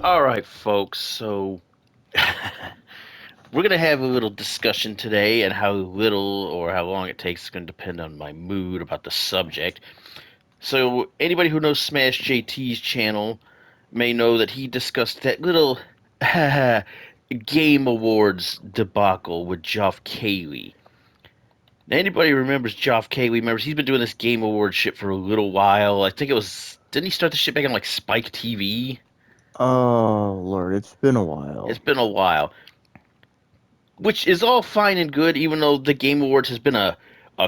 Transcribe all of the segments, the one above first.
All right, folks. So we're gonna have a little discussion today, and how little or how long it takes is gonna depend on my mood about the subject. So anybody who knows Smash JT's channel may know that he discussed that little Game Awards debacle with Geoff Keighley. Now, anybody remembers Geoff Keighley? Remembers he's been doing this Game Awards shit for a little while. I think it was didn't he start the shit back on like Spike TV? Oh, Lord, it's been a It's while. been a while. Which is all fine and good, even though the Game Awards has been a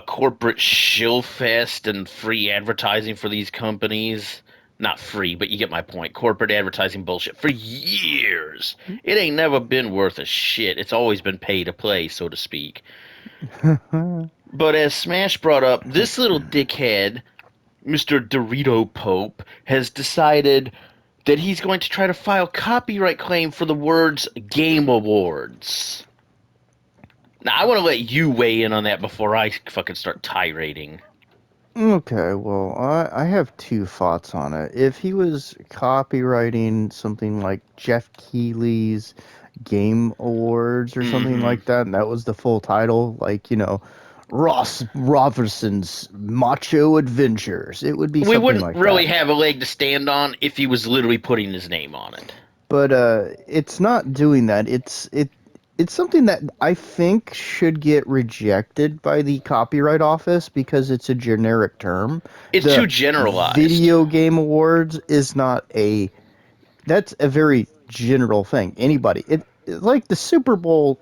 corporate shill fest and free advertising for these companies. Not free, but you get my point. Corporate advertising bullshit for years. It ain't never been worth a shit. It's always been pay to play, so to speak. But as Smash brought up, this little dickhead, Mr. Dorito Pope, has decided that he's going to try to file copyright claim for the words Game Awards. Now, I want to let you weigh in on that before I fucking start tirading. Okay, well, I have two thoughts on it. If he was copywriting something like Jeff Keighley's Game Awards or something Mm-hmm. like that, and that was the full title, like, Ross Robertson's Macho Adventures, it would be We something wouldn't like really that. have a leg to stand on if he was literally putting his name on it. But it's not doing that. It's something that I think should get rejected by the Copyright Office because it's a generic term. It's too The generalized. Video Game Awards is not a that's a very general thing. Anybody, it's like the Super Bowl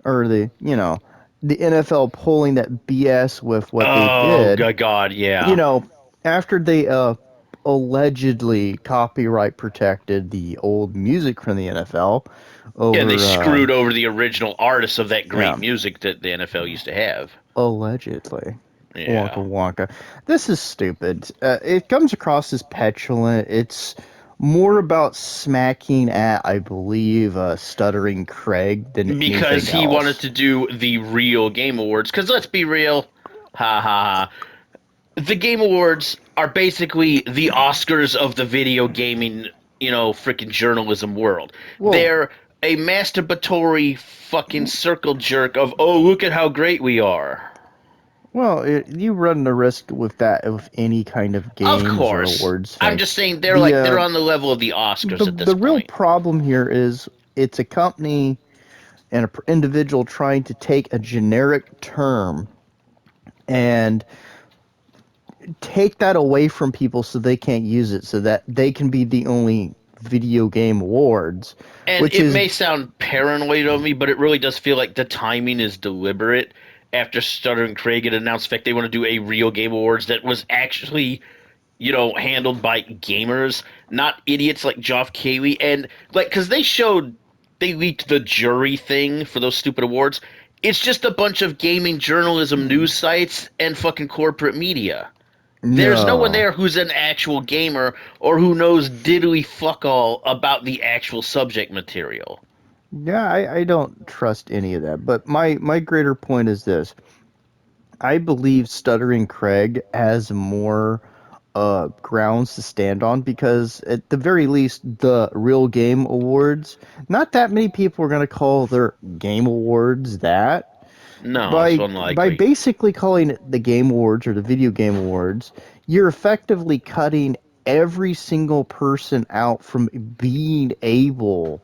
or the NFL pulling that BS with what they Oh, did. good God, You yeah. know, after they allegedly copyright protected the old music from the NFL Yeah, they over screwed over the original artists of that great yeah, music that the NFL used to have. allegedly. Wonka Yeah. wonka. This is stupid. It comes across as petulant. It's more about smacking at, I believe, Stuttering Craig than Because anything he wanted else. to do the real Game Awards. Because let's be real, ha ha ha. The Game Awards are basically the Oscars of the video gaming, freaking journalism world. Well, They're a masturbatory fucking circle jerk of, oh, look at how great we are. you run the risk with that with any kind of Of games or course. awards I'm thing. just saying they're The like they're uh, on the level of the the Oscars at this the real point. problem here is it's a company and an individual trying to take a generic term and take that away from people so they can't use it so that they can be the only video game awards, And which it is may sound paranoid of me, but it really does feel like the timing is deliberate. After Stutter and Craig had announced the fact they want to do a real Game Awards that was actually, handled by gamers, not idiots like Geoff Keighley. And, like, because they leaked the jury thing for those stupid awards. It's just a bunch of gaming journalism news sites and fucking corporate media. There's no one no. there who's an actual gamer or who knows diddly fuck all about the actual subject material. Yeah, I don't trust any of that. But my greater point is this. I believe Stuttering Craig has more grounds to stand on because at the very least the real game awards, not that many people are going to call their game awards that. No, it's By unlikely. basically calling it the game awards or the video game awards, you're effectively cutting every single person out from being able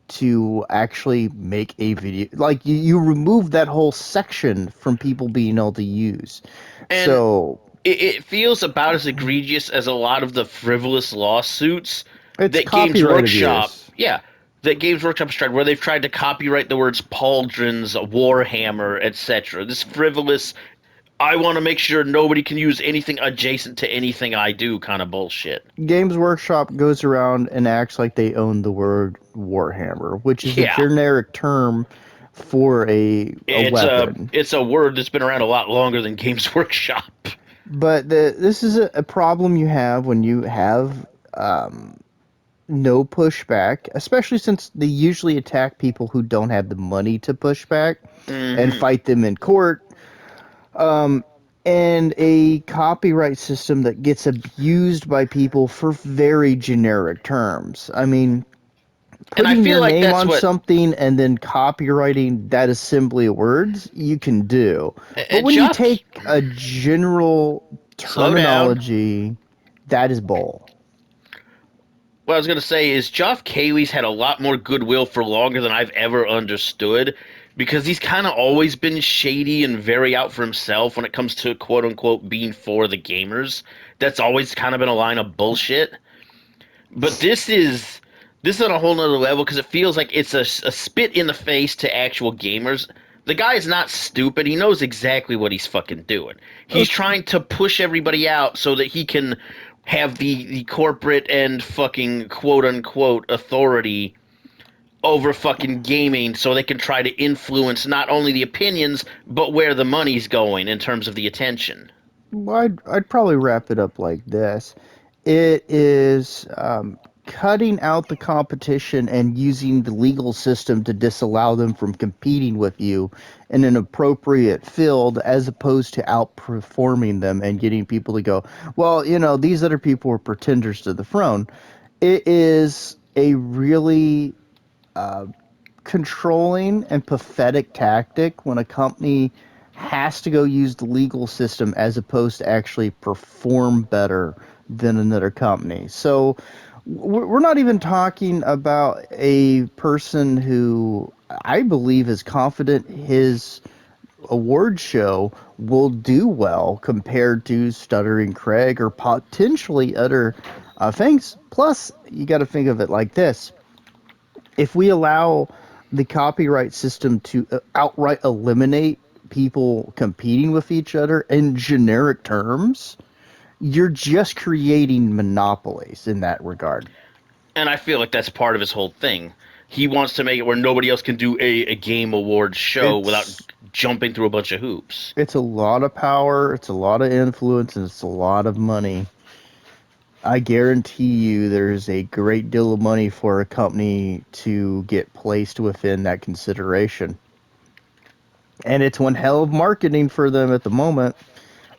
to actually make a video. Like you remove that whole section from people being able to use. And So it feels about as egregious as a lot of the frivolous lawsuits it's that Games copyright Workshop, abuse. yeah, that Games Workshop has tried, where they've tried to copyright the words pauldrons, Warhammer, etc. This frivolous, I want to make sure nobody can use anything adjacent to anything I do kind of bullshit. Games Workshop goes around and acts like they own the word Warhammer, which is a Yeah, generic term for a weapon. it's a word that's been around a lot longer than Games Workshop. But this is a problem you have when you have um, no pushback, especially since they usually attack people who don't have the money to push back and Hmm. fight them in court. Um, and a copyright system that gets abused by people for very generic terms. I mean, And I putting feel your like name that's on what something and then copyrighting that assembly of words, you can do. But when you Geoff. take a general Slow down. terminology, that is bull. What I was gonna say is Geoff Keighley's had a lot more goodwill for longer than I've ever understood, because he's kind of always been shady and very out for himself when it comes to quote unquote being for the gamers. That's always kind of been a line of bullshit. But this is on a whole nother level because it feels like it's a spit in the face to actual gamers. The guy is not stupid. He knows exactly what he's fucking doing. He's Okay. trying to push everybody out so that he can have the corporate and fucking quote unquote authority over fucking gaming so they can try to influence not only the opinions but where the money's going in terms of the attention. Well, I'd probably wrap it up like this. It is cutting out the competition and using the legal system to disallow them from competing with you in an appropriate field as opposed to outperforming them and getting people to go, well, these other people are pretenders to the throne. It is a really uh, controlling and pathetic tactic when a company has to go use the legal system as opposed to actually perform better than another company. So we're not even talking about a person who I believe is confident his award show will do well compared to Stuttering Craig or potentially other things. Plus, you got to think of it like this: if we allow the copyright system to outright eliminate people competing with each other in generic terms, you're just creating monopolies in that regard. And I feel like that's part of his whole thing. He wants to make it where nobody else can do a game awards show without It's jumping through a bunch of hoops. it's a lot of power, it's a lot of influence, and it's a lot of money. I guarantee you there's a great deal of money for a company to get placed within that consideration. And it's one hell of marketing for them at the moment.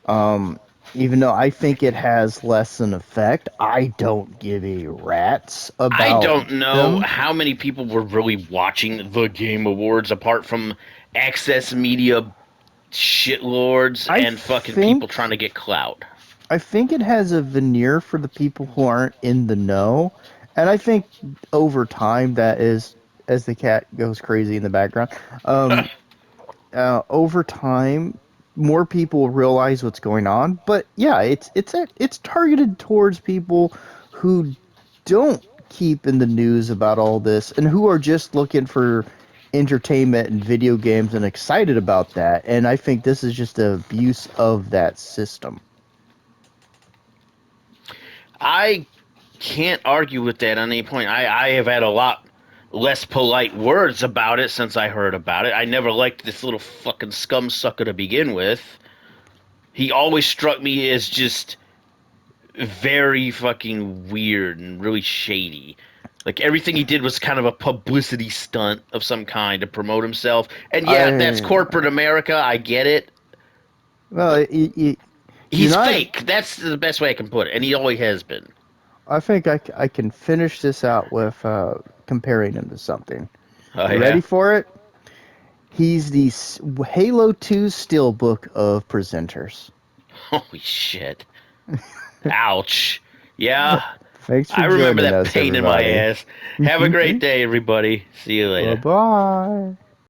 Um, Even though I think it has less an effect, I don't give a rat's I about don't know them. how many people were really watching the Game Awards apart from access media shitlords I and fucking people think trying to get clout. I think it has a veneer for the people who aren't in the know, and I think over time that is, as the cat goes crazy in the background. Um, Over time, more people realize what's going on. But yeah, it's targeted towards people who don't keep in the news about all this and who are just looking for entertainment and video games and excited about that. And I think this is just an abuse of that system. I can't argue with that on any point. I have had a lot less polite words about it since I heard about it. I never liked this little fucking scum sucker to begin with. He always struck me as just very fucking weird and really shady. Like everything he did was kind of a publicity stunt of some kind to promote himself. And yeah, that's I corporate America. I get it, well, but you're he's not. fake. That's the best way I can put it, and he always has been. I think I can finish this out with comparing him to something. Oh You yeah. ready for it? He's the Halo 2 steelbook of presenters. Holy shit. Ouch. Yeah, Thanks for I remember joining that us, pain in my everybody. ass. Have a great day, everybody. See you Bye later. bye.